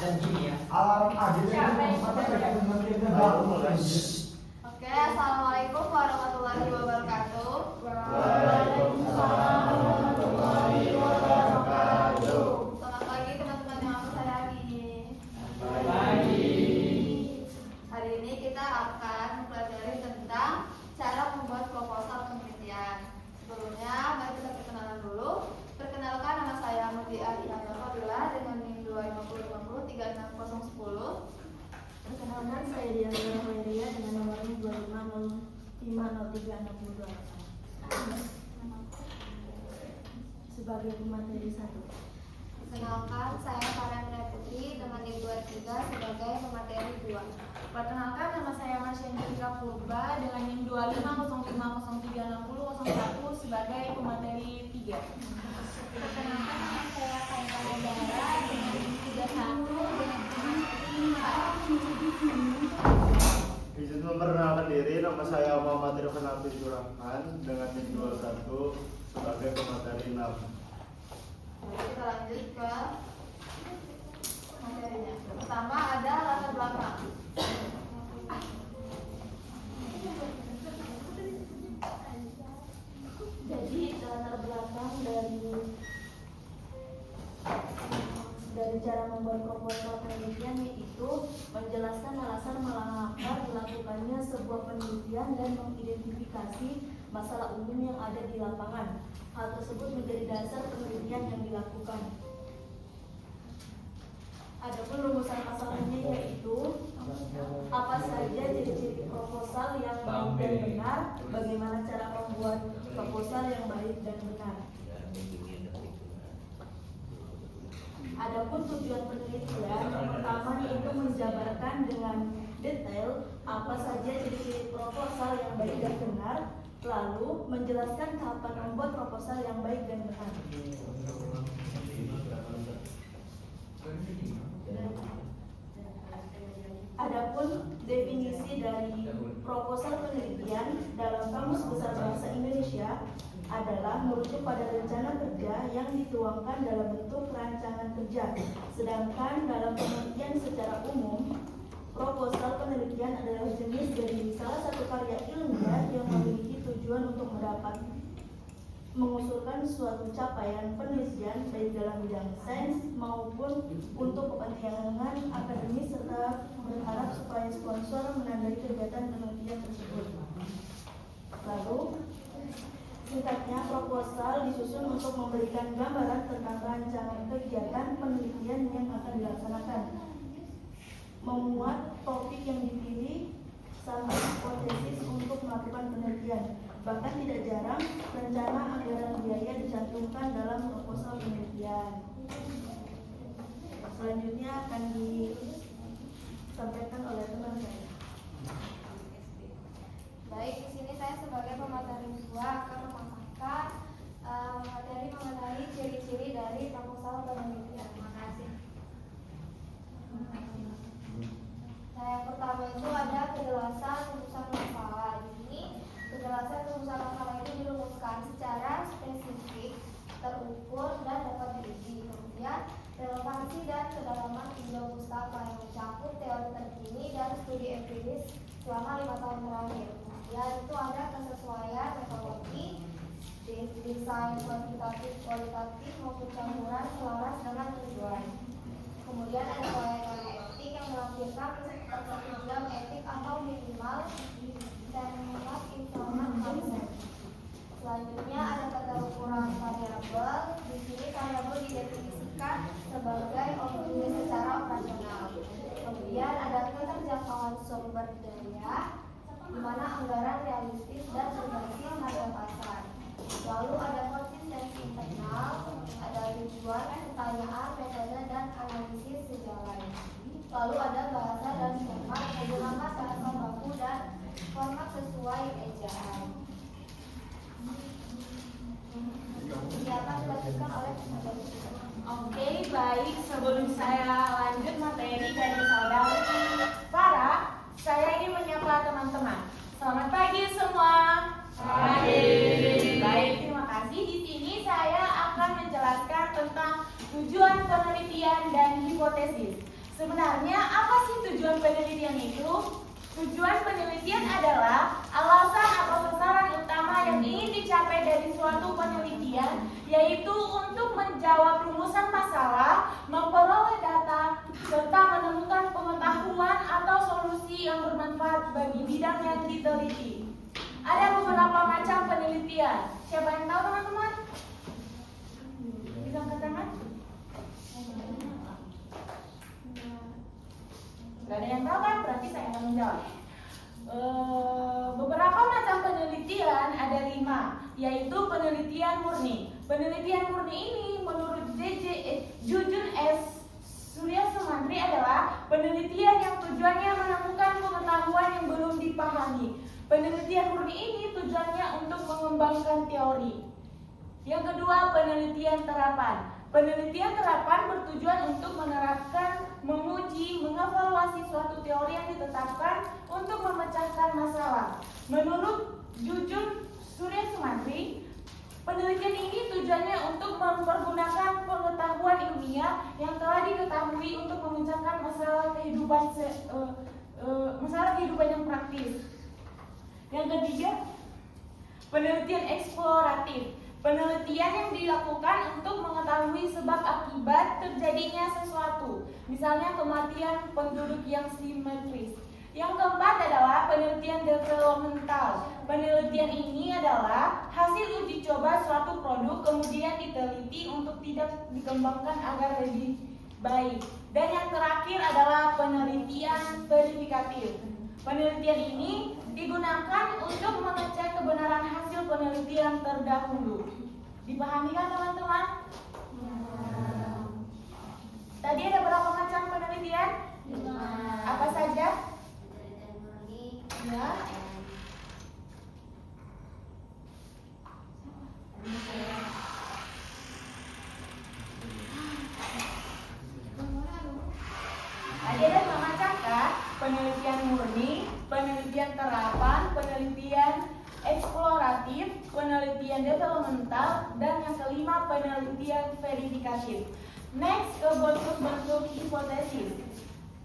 Alarm aja Oke, assalamualaikum warahmatullahi wabarakatuh. Waalaikumsalam warahmatullahi wabarakatuh. Selamat pagi teman-teman yang aku sayangi. Pagi. Hari ini kita akan mempelajari tentang cara membuat proposal penelitian. Sebelumnya, mari kita perkenalan dulu. Perkenalkan, nama saya Mutia Ina Fadila dengan NIM 250503610. Perkenalkan, saya Diana Valeria dengan nomor 25050362 sebagai pemateri 1. Perkenalkan, saya Farah Putri dengan NIM 23 sebagai pemateri 2. Perkenalkan, nama saya Masya Indra Purba dengan NIM 2505036001 sebagai pemateri 3. Perkenalkan, nama saya Kaitana Dara dengan NIM 31 dengan pemateri 4. Izin memperkenalkan diri, nama saya Muhammad Irfan Abdul Rahman dengan NIM 21 sebagai pemateri 6. Kita lanjut ke materinya. Pertama ada latar belakang. Jadi latar belakang dari cara membuat proposal penelitian yaitu menjelaskan alasan mengapa dilakukannya sebuah penelitian dan mengidentifikasi masalah umum yang ada di lapangan. Hal tersebut menjadi dasar penelitian yang dilakukan. Adapun rumusan masalahnya yaitu apa saja ciri-ciri proposal yang baik dan benar, bagaimana cara membuat proposal yang baik dan benar. Adapun tujuan penelitian yang pertama yaitu menjabarkan dengan detail apa saja ciri-ciri proposal yang baik dan benar, lalu menjelaskan tahapan membuat proposal yang baik dan benar. Adapun definisi dari proposal penelitian dalam Kamus Besar Bahasa Indonesia adalah merujuk pada rencana kerja yang dituangkan dalam bentuk rancangan kerja. Sedangkan dalam penelitian secara umum, proposal penelitian adalah jenis dari salah satu karya ilmiah yang memiliki tujuan untuk mengusulkan suatu capaian penelitian baik dalam bidang sains maupun untuk kepentingan akademis serta berharap supaya sponsor menandai kegiatan penelitian tersebut. Lalu, singkatnya, proposal disusun untuk memberikan gambaran tentang rancangan kegiatan penelitian yang akan dilaksanakan, memuat topik yang dipilih, sama hipotesis untuk melakukan penelitian. Bahkan tidak jarang, rencana anggaran biaya dicantumkan dalam proposal penelitian. Selanjutnya akan disampaikan oleh teman saya. Baik, di sini saya sebagai pemateri 2 akan memaparkan materi mengenai ciri-ciri dari proposal penelitian. Terima kasih. Nah, yang pertama itu ada kejelasan rumusan masalah. Di sini kejelasan rumusan masalah itu dirumuskan secara spesifik, terukur dan dapat diuji. Kemudian relevansi dan kedalaman Indo Pustaka yang mencakup teori terkini dan studi empiris selama 5 tahun terakhir. Kemudian itu ada kesesuaian metodologi, desain kuantitatif, kualitatif maupun campuran selaras dengan tujuan. Kemudian ada kelayakan etik yang melampirkan persetujuan etik atau minimal dan minimal informan konsep. Selanjutnya ada keterukuran variabel. Di sini variabel didefinisikan sebagai objek secara operasional. Kemudian ada keterjangkauan sumber daya, di mana anggaran realistis dan berbasis harga pasar. Lalu ada konsistensi internal, ada tujuan, pertanyaan, metode, dan analisis sejalan. Lalu ada bahasa dan format, menggunakan bahasa baku dan format sesuai ejaan. Ini akan dilanjutkan oleh pemateri. Oke, baik. Sebelum saya lanjut materi dari saudari Farah, saya ingin menyapa teman-teman. Selamat pagi semua. Pagi. Baik, terima kasih. Di sini saya akan menjelaskan tentang tujuan penelitian dan hipotesis. Sebenarnya apa sih tujuan penelitian itu? Tujuan penelitian adalah alasan atau sasaran utama yang ingin dicapai dari suatu penelitian, yaitu untuk menjawab rumusan masalah, memperoleh data, serta menemukan pengetahuan atau solusi yang bermanfaat bagi bidang yang diteliti. Ada beberapa macam penelitian. Siapa yang tahu, teman-teman? Bisa angkat tangan? Gak ada yang tahu kan? Berarti saya akan menjawab. Beberapa macam penelitian ada 5, yaitu penelitian murni. Penelitian murni ini menurut Jujun S. Surya Sumantri adalah penelitian yang tujuannya menemukan pengetahuan yang belum dipahami. Penelitian murni ini tujuannya untuk mengembangkan teori. Yang kedua, penelitian terapan. Penelitian terapan bertujuan untuk menerapkan, menguji, mengevaluasi suatu teori yang ditetapkan untuk memecahkan masalah. Menurut Jujun Surya Sumantri, penelitian ini tujuannya untuk mempergunakan pengetahuan ilmiah yang telah diketahui untuk memecahkan masalah kehidupan yang praktis. Yang ketiga, penelitian eksploratif. Penelitian yang dilakukan untuk mengetahui sebab akibat terjadinya sesuatu, misalnya kematian penduduk yang simetris. Yang keempat adalah penelitian developmental. Penelitian ini adalah hasil uji coba suatu produk kemudian diteliti untuk tidak dikembangkan agar lebih baik. Dan yang terakhir adalah penelitian verifikatif. Penelitian ini digunakan untuk mengecek kebenaran hasil penelitian terdahulu. Dipahami kan, teman-teman? Tadi ada berapa macam penelitian? 5. Apa saja? Penelitian murni, Ya. Tadi ada 5 macam kan? Penelitian murni, penelitian terapan, penelitian eksploratif, penelitian developmental, dan yang kelima penelitian verifikatif. Next ke bentuk-bentuk hipotesis.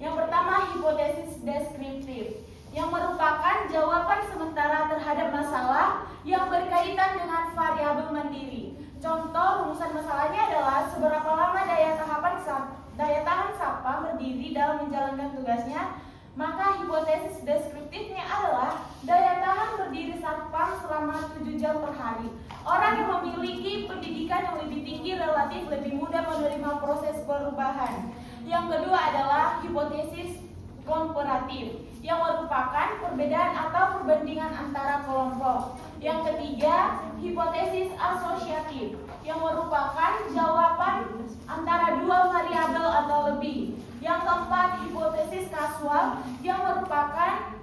Yang pertama, hipotesis deskriptif, yang merupakan jawaban sementara terhadap masalah yang berkaitan dengan variabel mandiri. Contoh rumusan masalahnya adalah seberapa lama daya tahan sapam berdiri dalam menjalankan tugasnya. Maka hipotesis deskriptifnya adalah daya tahan berdiri sapam selama 7 jam per hari. Orang yang memiliki pendidikan yang lebih tinggi relatif lebih mudah menerima proses perubahan. Yang kedua adalah hipotesis komparatif, yang merupakan perbedaan atau perbandingan antara kelompok. Yang ketiga, hipotesis asosiatif, yang merupakan jawaban antara 2 variabel atau lebih. Yang keempat, hipotesis kasual, yang merupakan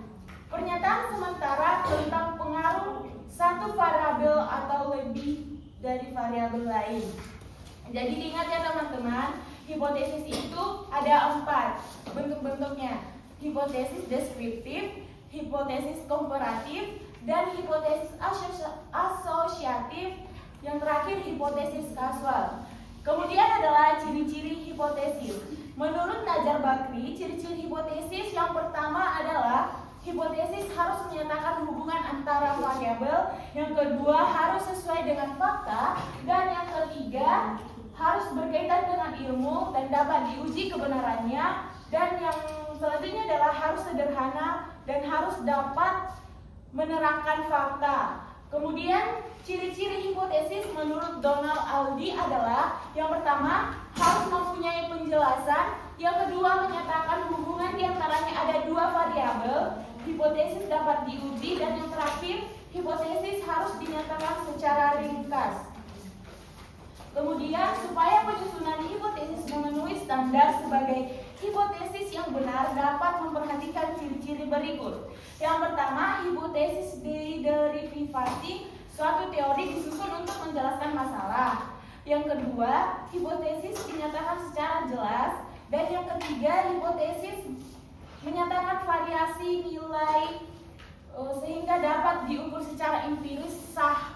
pernyataan sementara tentang pengaruh satu variabel atau lebih dari variabel lain. Jadi diingat ya teman-teman, hipotesis itu ada 4 bentuk-bentuknya: hipotesis deskriptif, hipotesis komparatif, dan hipotesis asosiatif. Yang terakhir, hipotesis kasual. Kemudian adalah ciri-ciri hipotesis. Menurut Najar Bakri, ciri-ciri hipotesis yang pertama adalah hipotesis harus menyatakan hubungan antara variabel, yang kedua harus sesuai dengan fakta, dan yang ketiga harus berkaitan dengan ilmu dan dapat diuji kebenarannya, dan yang selanjutnya adalah harus sederhana dan harus dapat menerangkan fakta. Kemudian ciri-ciri hipotesis menurut Donald Aldi adalah yang pertama harus mempunyai penjelasan, yang kedua menyatakan hubungan di antaranya ada 2 variabel, hipotesis dapat diuji, dan yang terakhir hipotesis harus dinyatakan secara ringkas. Kemudian supaya penyusunan hipotesis memenuhi standar sebagai hipotesis yang benar dapat memperhatikan ciri-ciri berikut. Yang pertama, hipotesis derivasi, suatu teori disusun untuk menjelaskan masalah. Yang kedua, hipotesis dinyatakan secara jelas, dan yang ketiga, hipotesis menyatakan variasi nilai sehingga dapat diukur secara empiris sah.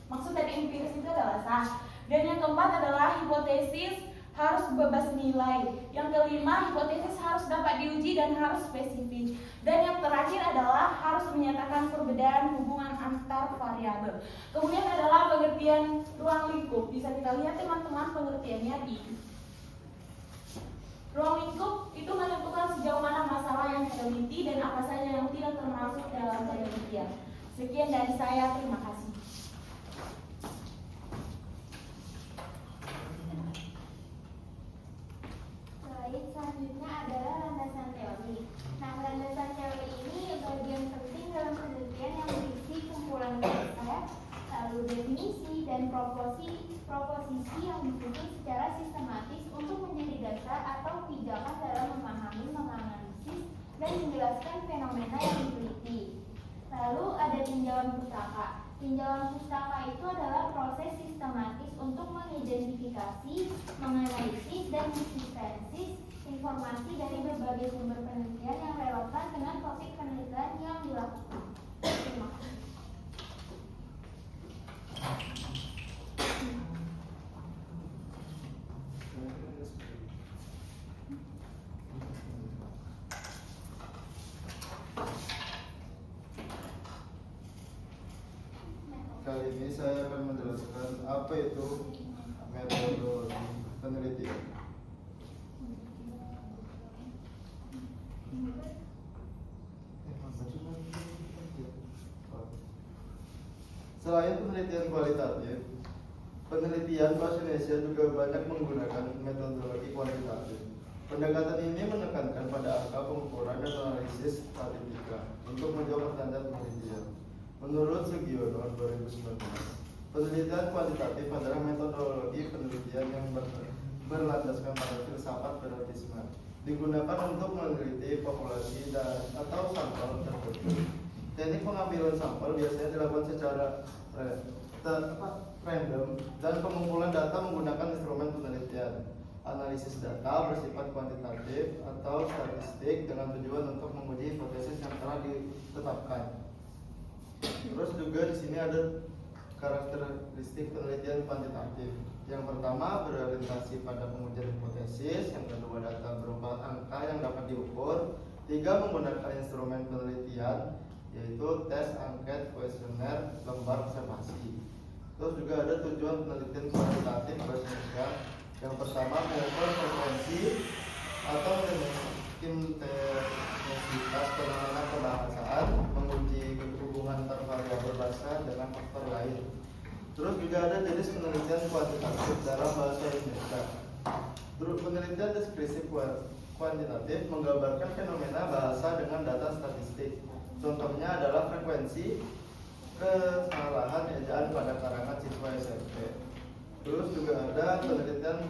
Maksud dari empiris itu adalah sah. Dan yang keempat adalah hipotesis harus bebas nilai. Yang kelima, hipotesis harus dapat diuji dan harus spesifik. Dan yang terakhir adalah harus menyatakan perbedaan hubungan antar variabel. Kemudian adalah pengertian ruang lingkup. Bisa kita lihat teman-teman pengertiannya di ruang lingkup itu menentukan sejauh mana masalah yang diteliti dan apa saja yang tidak termasuk dalam penelitian. Sekian dari saya, terima kasih. Selanjutnya adalah landasan teori. Nah, landasan teori ini bagian penting dalam penelitian yang berisi kumpulan konsep, lalu definisi dan proposisi yang disusun secara sistematis untuk menjadi dasar atau pijakan dalam memahami, menganalisis, dan menjelaskan fenomena yang diteliti. Lalu ada tinjauan pustaka. Tinjauan pustaka itu adalah proses sistematis untuk mengidentifikasi, menganalisis, dan mensintesis informasi dari berbagai sumber penelitian yang relevan dengan topik penelitian yang dilakukan. Terima kasih. Kali ini saya akan menjelaskan apa itu metodologi penelitian. Selain penelitian kualitatif, penelitian bahasa Indonesia juga banyak menggunakan metodologi kuantitatif. Pendekatan ini menekankan pada angka pengukuran dan analisis statistika untuk menjawab pertanyaan penelitian. Menurut Sugiono 2019, penelitian kuantitatif adalah metodologi penelitian yang berlandaskan pada filsafat beradisme, digunakan untuk meneliti populasi dan atau sampel tertentu. Teknik pengambilan sampel biasanya dilakukan secara random dan pengumpulan data menggunakan instrumen penelitian. Analisis data bersifat kuantitatif atau statistik dengan tujuan untuk menguji hipotesis yang telah ditetapkan. Terus juga di sini ada karakteristik penelitian kuantitatif. Yang pertama berorientasi pada pengujian hipotesis, yang kedua data berupa angka yang dapat diukur, tiga menggunakan instrumen penelitian yaitu tes, angket, kuesioner, lembar observasi. Terus juga ada tujuan penelitian kuantitatif bahasa Indonesia. Yang pertama mengukur frekuensi atau intensitas fenomena kebahasaan, menguji hubungan antar variabel bahasa dengan faktor lain. Terus juga ada jenis penelitian kuantitatif dalam bahasa Indonesia. Terus penelitian deskripsi kuantitatif menggambarkan fenomena bahasa dengan data statistik. Contohnya adalah frekuensi kesalahan ejaan pada karangan siswa SMP. Terus juga ada penelitian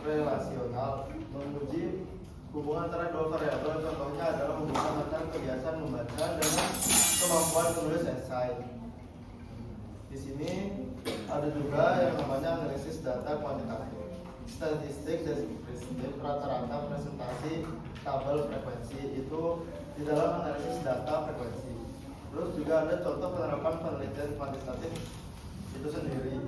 relasional menguji hubungan antara dua variabel. Contohnya adalah hubungan antara kebiasaan membaca dengan kemampuan menulis esai. Di sini ada juga yang namanya analisis data kuantitatif, statistik deskriptif, rata-rata presentasi tabel frekuensi itu di dalam analisis data frekuensi. Terus juga ada contoh penerapan penelitian kuantitatif itu sendiri.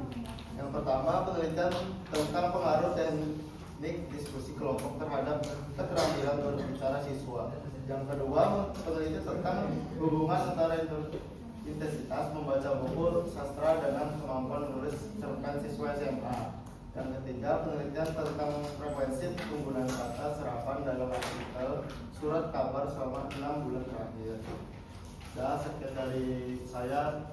Yang pertama penelitian tentang pengaruh teknik diskusi kelompok terhadap keterampilan berbicara siswa. Yang kedua penelitian tentang hubungan antara intensitas membaca buku sastra dengan kemampuan menulis cerpen siswa SMA. Yang ketiga penelitian tentang frekuensi penggunaan kata serapan dalam artikel surat kabar selama 6 bulan terakhir. Dan sekian dari saya.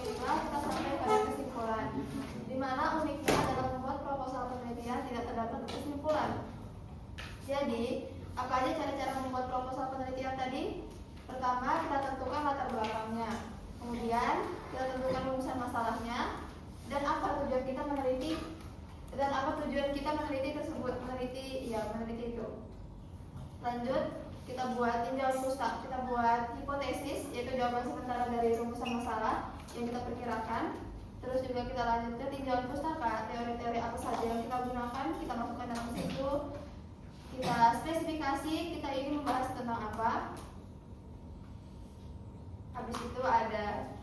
Kita sampai pada kesimpulan, di mana uniknya dalam membuat proposal penelitian tidak terdapat kesimpulan. Jadi, apa aja cara-cara membuat proposal penelitian tadi? Pertama, kita tentukan latar belakangnya. Kemudian, kita tentukan rumusan masalahnya dan apa tujuan kita meneliti tersebut, meneliti itu. Lanjut, kita buat tinjauan pustaka, kita buat hipotesis, yaitu jawaban sementara dari rumusan masalah yang kita perkirakan. Terus juga kita lanjut ke tinjauan pustaka, teori-teori apa saja yang kita gunakan, kita masukkan dalam situ. Kita spesifikasi, kita ingin membahas tentang apa. Habis itu ada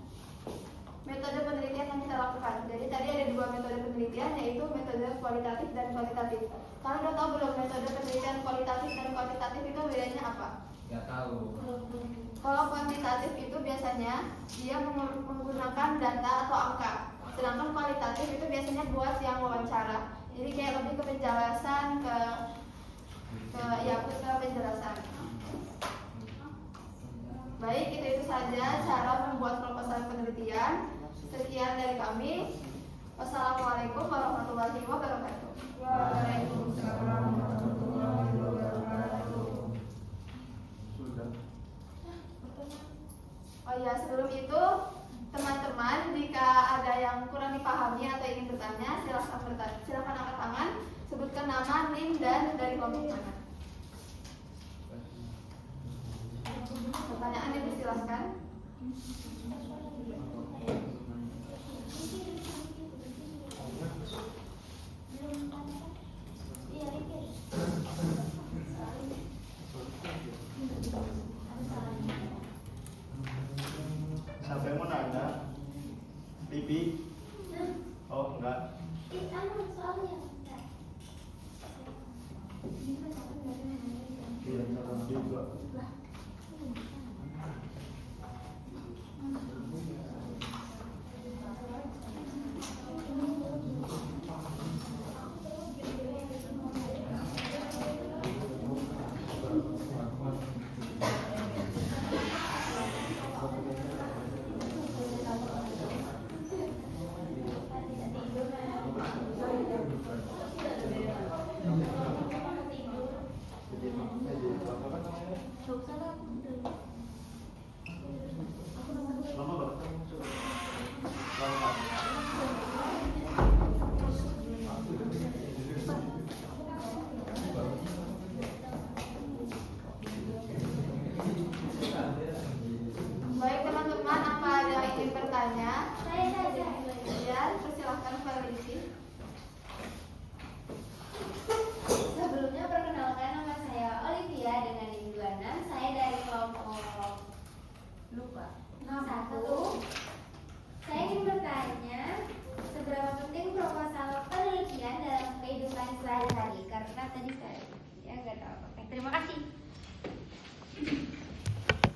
metode penelitian yang kita lakukan. Jadi tadi ada dua metode penelitian, yaitu metode kualitatif dan kuantitatif. Kalian udah tahu belum metode penelitian kualitatif dan kuantitatif itu bedanya apa? Nggak tahu. Kalau kuantitatif itu biasanya dia menggunakan data atau angka, sedangkan kualitatif itu biasanya buat yang wawancara. Jadi kayak lebih ke penjelasan, ke penjelasan. Baik, itu saja cara membuat proposal penelitian. Sekian dari kami. Wassalamualaikum warahmatullahi wabarakatuh. Waalaikumsalam warahmatullahi wabarakatuh. Sudah. Oh ya, sebelum itu teman-teman jika ada yang kurang dipahami atau ingin bertanya, silakan angkat tangan, sebutkan nama, NIM, dan dari kelompok mana. Pertanyaan dipersilahkan. Siapa yang mau nanya? Bibi? Oh enggak. Iya, salah juga. Baik teman-teman, apa ada yang ingin bertanya? Saya saja. Ya, persilahkan kepada Lisi. Sebelumnya perkenalkan, nama saya Olivia dengan NIM 26. Saya dari kelompok Lupa. 1. Saya ingin bertanya, seberapa penting proposal penelitian dalam kehidupan sehari-hari? Karena tadi saya nggak tahu. Oke, terima kasih.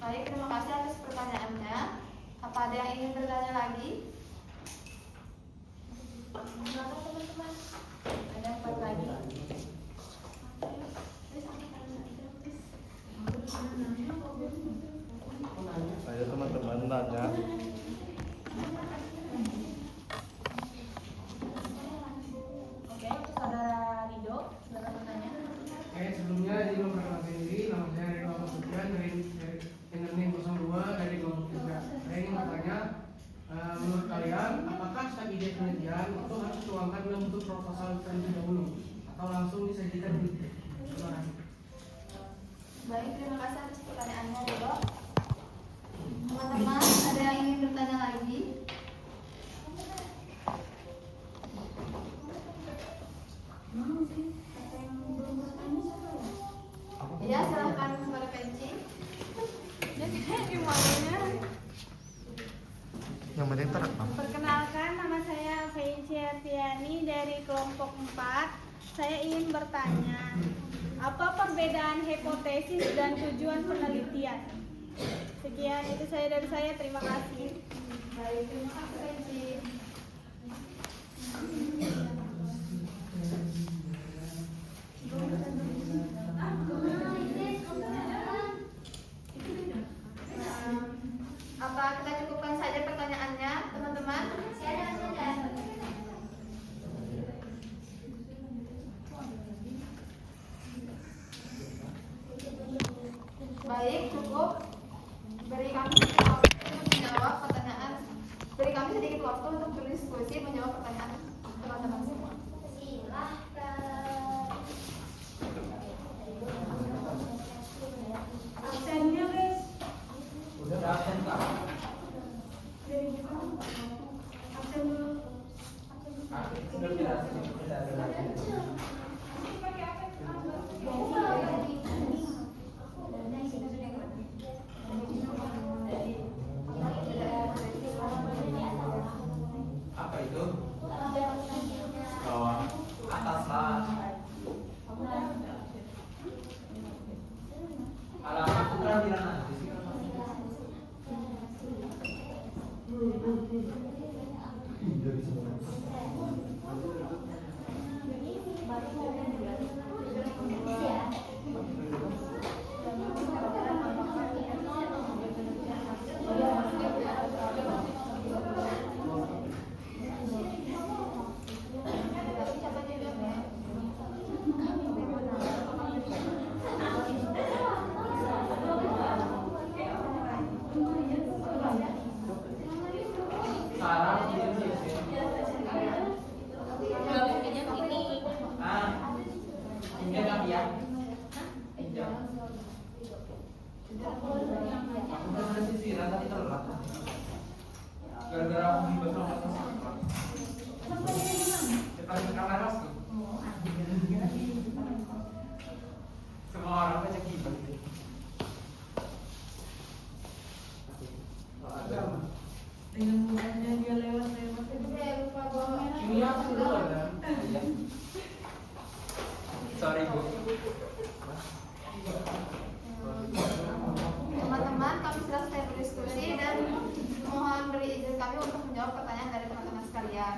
Baik, terima kasih atas pertanyaannya. Apa ada yang ingin bertanya lagi? Silakan teman-teman. Ada 4 lagi. Ayo teman-teman nanya. Oke, saudara Rido, silakan bertanya. Sebelumnya di memperkenalkan diri, nama saya Ridho Ahmad Sufyan dari NIM 02 dari kelompok 3. Saya ingin bertanya, menurut kalian, apakah setiap ide penelitian itu harus dituangkan dalam bentuk proposal terlebih dahulu atau langsung disajikan di? Terima kasih. Baik, terima kasih atas pertanyaannya, Rido. Teman-teman, ada yang ingin bertanya lagi? Ya, silahkan kepada Penci. Yang penting terekam. Perkenalkan, nama saya Feinci Artiani dari kelompok 4. Saya ingin bertanya, apa perbedaan hipotesis dan tujuan penelitian? Sekian itu saya dari saya, terima kasih. Baik, terima kasih Penci. Apa kita cukupkan saja pertanyaannya, teman-teman? Baik, cukup. Beri kami sedikit waktu untuk menjawab pertanyaan. Beri kami sedikit waktu untuk berdiskusi menjawab pertanyaan teman-teman semua. Absennya, guys. Udah absen Kak. Absen dulu. Sudah tidak ada lagi. Aku udah sisiran tadi telat. Gara-gara aku di bawah sekali ke kamar mas. Semua orang baca kipas. Dengan mudahnya dia lewat-lewat. Saya lupa bawa. Ini apa dulu ada? Sorry bu. Teman-teman, kami sudah selesai berdiskusi dan mohon beri izin kami untuk menjawab pertanyaan dari teman-teman sekalian.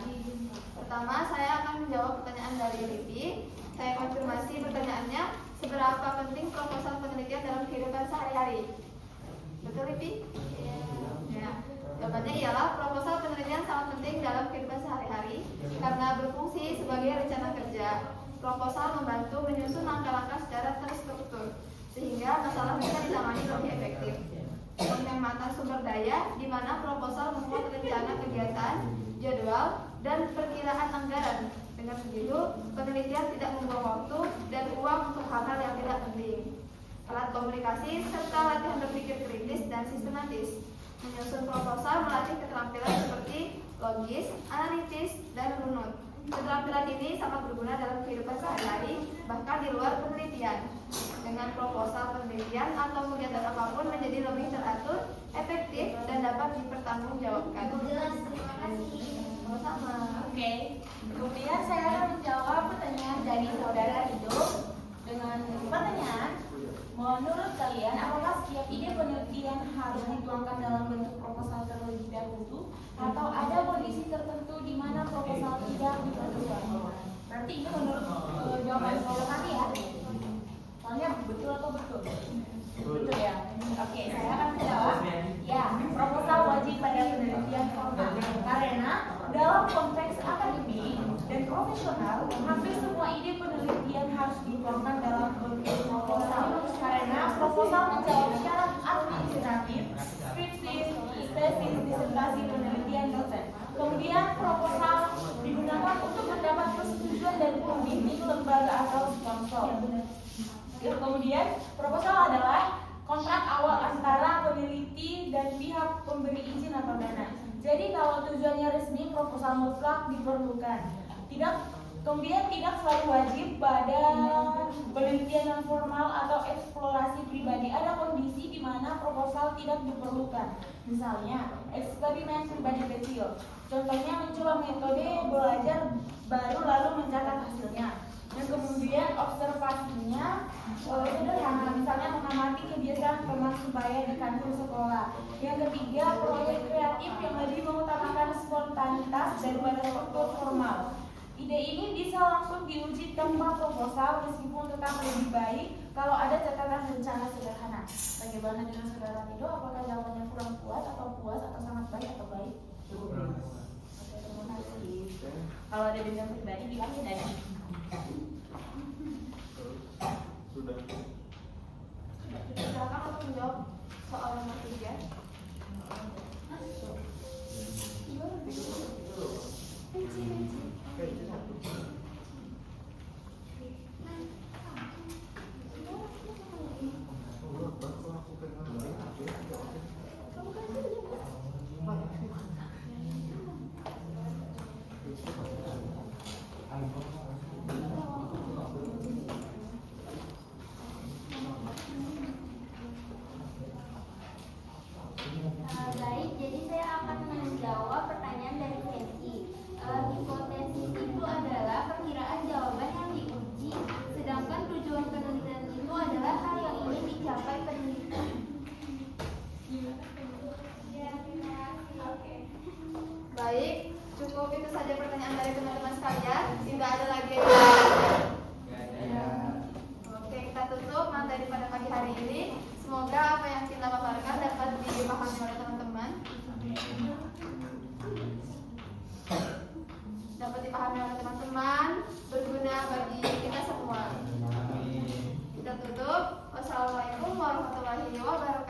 Pertama, saya akan menjawab pertanyaan dari Lipi. Saya konfirmasi pertanyaannya, seberapa penting proposal penelitian dalam kehidupan sehari-hari? Betul, Lipi? Ya. Jawabannya ialah proposal penelitian sangat penting dalam kehidupan sehari-hari karena berfungsi sebagai rencana kerja. Proposal membantu menyusun langkah-langkah secara terstruktur sehingga masalah bisa ditangani lebih efektif. Penghematan sumber daya di mana proposal membuat rencana kegiatan, jadwal, dan perkiraan anggaran. Dengan begitu, penelitian tidak membuang waktu dan uang untuk hal-hal yang tidak penting. Alat komunikasi serta latihan berpikir kritis dan sistematis. Menyusun proposal melatih keterampilan seperti logis, analitis, dan runut. Keterampilan ini sangat berguna dalam kehidupan sehari-hari, bahkan di luar penelitian. Dengan proposal penelitian atau kegiatan apapun menjadi lebih teratur, efektif, dan dapat dipertanggungjawabkan. Jelas, terima kasih. Sama-sama. Oke. Kemudian saya akan menjawab pertanyaan dari saudara Rido dengan pertanyaan, menurut kalian apakah setiap ide penelitian harus dituangkan dalam bentuk proposal terlebih dahulu atau ada kondisi tertentu di mana proposal tidak diperlukan? Berarti ini menurut jawaban saudara kami ya. Soalnya betul atau betul? Betul ya. Oke, saya akan menjawab. Ya, proposal wajib pada penelitian formal karena dalam konteks akademik dan profesional, hampir semua ide penelitian harus dituangkan dalam bentuk proposal karena proposal menjawab syarat administratif, skripsi, tesis, disertasi, penelitian, dosen. Kemudian proposal digunakan untuk mendapat persetujuan dari pembimbing, lembaga atau sponsor. Kemudian proposal adalah kontrak awal antara peneliti dan pihak pemberi izin atau dana. Jadi kalau tujuannya resmi, proposal mutlak diperlukan. Kemudian tidak selalu wajib pada penelitian non formal atau eksplorasi pribadi. Ada kondisi di mana proposal tidak diperlukan. Misalnya eksperimen pribadi kecil. Contohnya mencoba metode belajar baru lalu mencatat hasilnya. Dan kemudian observasinya sederhana, misalnya mengamati kebiasaan teman supaya di kantin sekolah. Yang ketiga, proyek kreatif yang lebih mengutamakan spontanitas daripada struktur formal. Ide ini bisa langsung diuji tanpa proposal meskipun tetap lebih baik kalau ada catatan rencana sederhana. Bagaimana dengan saudara Nido? Apakah jawabannya kurang puas atau sangat baik atau baik? Oke, terima kasih. Kalau ada bidang pribadi bilangin aja. Sudah. Silakan untuk menjawab soal nomor 3. Baik, jadi saya akan menjawab pertanyaan dari Kenzi. Hipotesis itu adalah perkiraan jawaban yang diuji, sedangkan tujuan penelitian itu adalah hal yang ingin dicapai peneliti. Baik, cukup itu saja pertanyaan dari teman-teman sekalian. Tidak ada lagi. Oke, kita tutup materi pada pagi hari ini. Semoga apa yang kita paparkan dapat dipahami oleh teman-teman. Dapat dipahami oleh teman-teman, berguna bagi kita semua. Kita tutup. Wassalamualaikum warahmatullahi wabarakatuh.